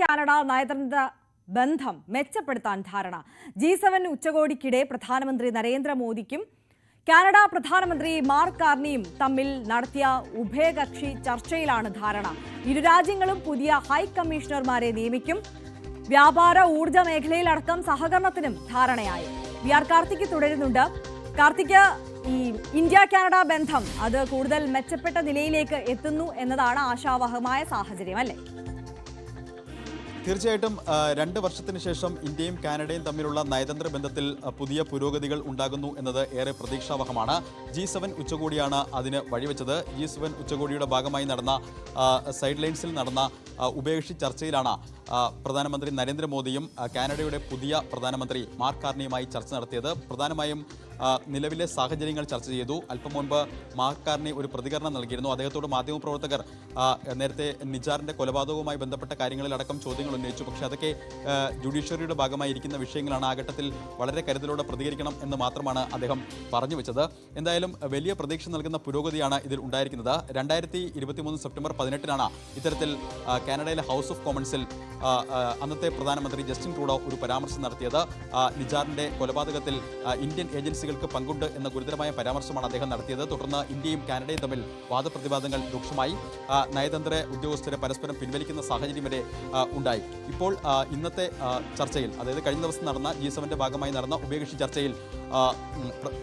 Canada നയതന്ത്ര ബന്ധം മെച്ചപ്പെടുത്താൻ ധാരണ. G7 ഉച്ചകോടിക്കിടെ പ്രധാനമന്ത്രി നരേന്ദ്രമോദിക്കും കാനഡ പ്രധാനമന്ത്രി മാർക്ക് കാർണിയും തമ്മിൽ നടത്തിയ ഉഭയകക്ഷി ചർച്ചയിലാണ് ധാരണ. ഇരു രാജ്യങ്ങളും പുതിയ ഹൈ കമ്മീഷണർമാരെ നിയമിക്കും. വ്യാപാര ഊർജ്ജ മേഖലയിലടക്കം സഹകരണത്തിനും ധാരണയായി. VR കാർത്തിക് തുടരുന്നുണ്ട്. കാർത്തിക്, ഈ ഇന്ത്യ കാനഡ ബന്ധം അത് കൂടുതൽ മെച്ചപ്പെട്ട നിലയിലേക്ക് എത്തുന്നു എന്നതാണ് ആശാവഹമായ സാഹചര്യം, അല്ലേ? തീർച്ചയായിട്ടും 2 വർഷത്തിന് ശേഷം ഇന്ത്യയും കാനഡയും തമ്മിലുള്ള നയതന്ത്ര ബന്ധത്തിൽ പുതിയ പുരോഗതികൾ ഉണ്ടാകുന്നു എന്നത് ഏറെ പ്രതീക്ഷാവഹമാണ്. G7 ഉച്ചകോടിയാണ് അതിന് വഴിവെച്ചത്. G7 ഉച്ചകോടിയുടെ ഭാഗമായി നടന്ന സൈഡ് ലൈൻസിൽ നടന്ന ഉഭയകക്ഷി ചർച്ചയിലാണ് പ്രധാനമന്ത്രി നരേന്ദ്രമോദിയും കാനഡയുടെ പുതിയ പ്രധാനമന്ത്രി മാർക്ക് കാർണിയുമായി ചർച്ച നടത്തിയത്. പ്രധാനമായും നിലവിലെ സാഹചര്യങ്ങൾ ചർച്ച ചെയ്തു. അല്പം മുൻപ് മാർക്ക് കാർണി ഒരു പ്രതികരണം നൽകിയിരുന്നു. അദ്ദേഹത്തോട് മാധ്യമപ്രവർത്തകർ നേരത്തെ നിജാറിന്റെ കൊലപാതകവുമായി ബന്ധപ്പെട്ട കാര്യങ്ങളിലടക്കം ചോദ്യങ്ങൾ ഉന്നയിച്ചു. പക്ഷേ അതൊക്കെ ജുഡീഷ്യറിയുടെ ഭാഗമായി ഇരിക്കുന്ന വിഷയങ്ങളാണ്. ആ ഘട്ടത്തിൽ വളരെ കരുതലോടെ പ്രതികരിക്കണം എന്ന് മാത്രമാണ് അദ്ദേഹം പറഞ്ഞു വെച്ചത്. എന്തായാലും വലിയ പ്രതീക്ഷ നൽകുന്ന പുരോഗതിയാണ് ഇതിൽ ഉണ്ടായിരിക്കുന്നത്. 2023 സെപ്റ്റംബർ 18-നാണ് ഇത്തരത്തിൽ കാനഡയിലെ ഹൗസ് ഓഫ് കോമൺസിൽ അന്നത്തെ പ്രധാനമന്ത്രി ജസ്റ്റിൻ ട്രൂഡോ ഒരു പരാമർശം നടത്തിയത്. നിജാറിന്റെ കൊലപാതകത്തിൽ ഇന്ത്യൻ ഏജൻസികൾക്ക് പങ്കുണ്ട് എന്ന ഗുരുതരമായ പരാമർശമാണ് അദ്ദേഹം നടത്തിയത്. തുടർന്ന് ഇന്ത്യയും കാനഡയും തമ്മിൽ വാദപ്രതിവാദങ്ങൾ രൂക്ഷമായി. നയതന്ത്ര ഉദ്യോഗസ്ഥരെ പരസ്പരം പിൻവലിക്കുന്ന സാഹചര്യം വരെ ഉണ്ടായി. ഇപ്പോൾ ഇന്നത്തെ ചർച്ചയിൽ, അതായത് കഴിഞ്ഞ ദിവസം നടന്ന G7 ഭാഗമായി നടന്ന ഉഭയകക്ഷി ചർച്ചയിൽ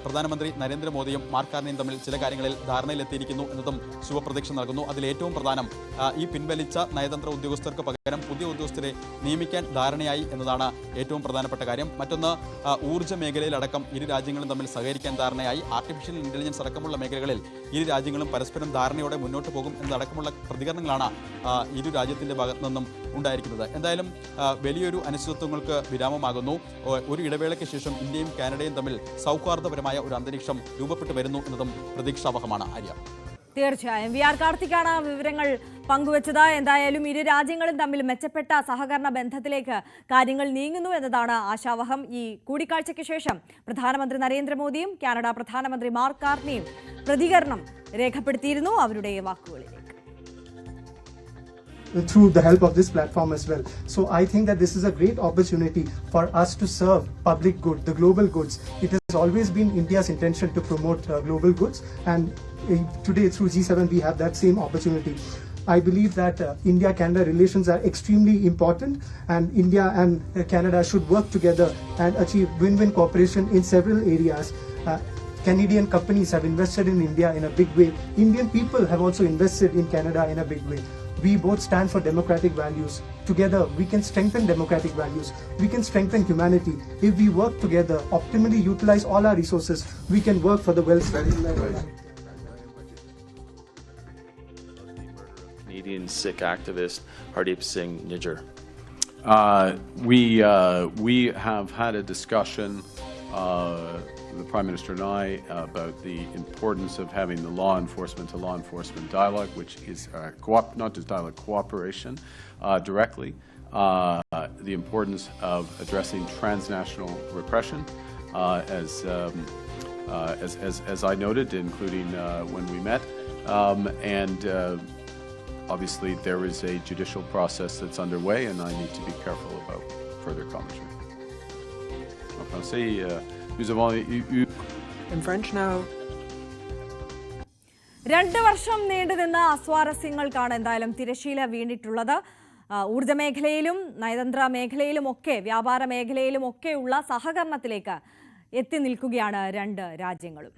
പ്രധാനമന്ത്രി നരേന്ദ്രമോദിയും മാർക്ക് കാർണിയും തമ്മിൽ ചില കാര്യങ്ങളിൽ ധാരണയിലെത്തിയിരിക്കുന്നു എന്നതും ശുഭപ്രതീക്ഷ നൽകുന്നു. അതിൽ ഏറ്റവും പ്രധാനം ഈ പിൻവലിച്ച നയതന്ത്ര ഉദ്യോഗസ്ഥർക്ക് പകരം പുതിയ ഉദ്യോഗസ്ഥരെ നിയമിക്കാൻ ധാരണയായി എന്നതാണ് ഏറ്റവും പ്രധാനപ്പെട്ട കാര്യം. മറ്റൊന്ന്, ഊർജ്ജ മേഖലയിലടക്കം ഇരു രാജ്യങ്ങളും തമ്മിൽ സഹകരിക്കാൻ ധാരണയായി. ആർട്ടിഫിഷ്യൽ ഇന്റലിജൻസ് അടക്കമുള്ള മേഖലകളിൽ ഇരു രാജ്യങ്ങളും പരസ്പരം ധാരണയോടെ മുന്നോട്ട് പോകും എന്നതടക്കമുള്ള പ്രതികരണങ്ങളാണ് ഇരു രാജ്യത്തിന്റെ ഭാഗത്തു നിന്നും ഉണ്ടായിരിക്കുന്നത്. എന്തായാലും വലിയൊരു അനിശ്ചിതത്വങ്ങൾക്ക് വിരാമമാകുന്നു. ഒരു ഇടവേളയ്ക്ക് ശേഷം ഇന്ത്യയും കാനഡയും തമ്മിൽ സൗഹാർദ്ദപരമായ ഒരു അന്തരീക്ഷം രൂപപ്പെട്ടു വരുന്നു എന്നതും പ്രതീക്ഷാവഹമാണ്. ആര്യ, തീർച്ചയായും VR കാർത്തിക്കാണ് വിവരങ്ങൾ പങ്കുവച്ചത്. എന്തായാലും ഇരു രാജ്യങ്ങളും തമ്മിൽ മെച്ചപ്പെട്ട സഹകരണ ബന്ധത്തിലേക്ക് കാര്യങ്ങൾ നീങ്ങുന്നു എന്നതാണ് ആശാവഹം. ഈ കൂടിക്കാഴ്ചയ്ക്ക് ശേഷം പ്രധാനമന്ത്രി നരേന്ദ്രമോദിയും കാനഡ പ്രധാനമന്ത്രി മാർക്ക് കാർണിയും പ്രതികരണം രേഖപ്പെടുത്തിയിരുന്നു. അവരുടെ വാക്കുകളിലേക്ക് through the help of this platform as well. So I think that this is a great opportunity for us to serve public good, the global goods. It has always been India's intention to promote global goods, and today through G7 we have that same opportunity. I believe that India-Canada relations are extremely important, and India and Canada should work together and achieve win-win cooperation in several areas. Canadian companies have invested in India in a big way. Indian people have also invested in Canada in a big way. We both stand for democratic values. Together, we can strengthen democratic values. We can strengthen humanity. If we work together, optimally utilize all our resources, we can work for the welfare. Canadian Sikh activist Hardeep Singh Nijjar. We have had a discussion, the Prime Minister and I, about the importance of having the law enforcement dialogue, which is not just dialogue, cooperation directly. The importance of addressing transnational repression, as I noted, including when we met, and obviously there is a judicial process that's underway, and I need to be careful about further commentary. En français, nous avons eu in French now. 2 വർഷം നീണ്ടുനിന്ന അസ്വാരസ്യങ്ങൾക്കാണ് എന്തായാലും തിരശീല വീണിട്ടുള്ളത്. ഊർജ്ജ മേഖലയിലും നയതന്ത്ര മേഖലയിലും ഒക്കെ വ്യാപാര മേഖലയിലും ഒക്കെയുള്ള സഹകരണത്തിലേക്ക് എത്തി നിൽക്കുകയാണ് 2 രാജ്യങ്ങളും.